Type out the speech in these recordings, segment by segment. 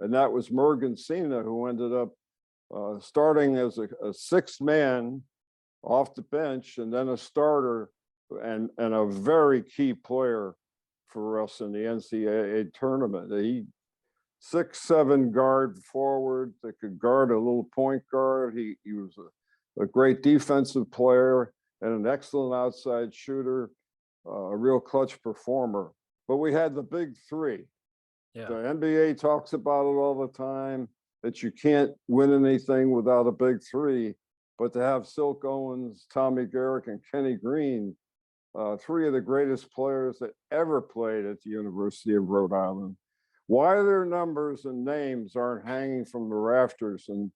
and that was Mergen Cena, who ended up starting as a sixth man off the bench and then a starter and a very key player for us in the NCAA tournament. He 6'7" guard forward that could guard a little point guard. He was a great defensive player and an excellent outside shooter, a real clutch performer. But we had the big three. Yeah. The NBA talks about it all the time, that you can't win anything without a big three. But to have Silk Owens, Tommy Garrick, and Kenny Green, three of the greatest players that ever played at the University of Rhode Island, why their numbers and names aren't hanging from the rafters in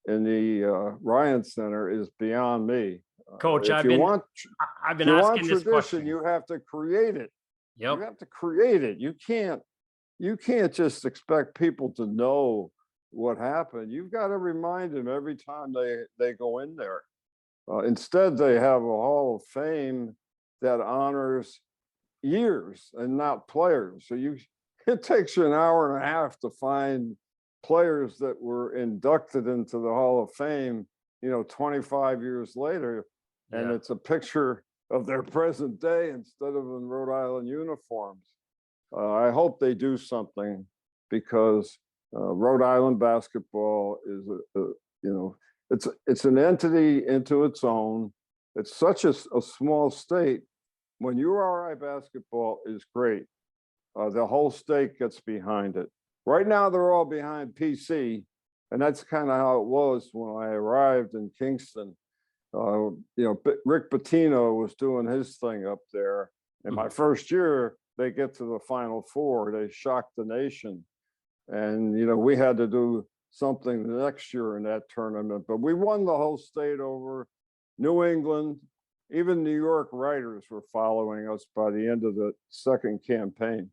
the Ryan Center is beyond me. Coach, I've been asking this question. You have to create it. Yep. You have to create it. You can't just expect people to know what happened. You've got to remind them every time they go in there. Instead, they have a Hall of Fame that honors years and not players. So it takes you an hour and a half to find players that were inducted into the Hall of Fame, 25 years later. And it's a picture of their present day instead of in Rhode Island uniforms. I hope they do something, because Rhode Island basketball is it's an entity into its own. It's such a small state. When URI basketball is great, the whole state gets behind it. Right now, they're all behind PC, and that's kind of how it was when I arrived in Kingston. Rick Pitino was doing his thing up there. In my first year, they get to the Final Four. They shocked the nation. And, we had to do something the next year in that tournament. But we won the whole state over. New England, even New York writers were following us by the end of the second campaign.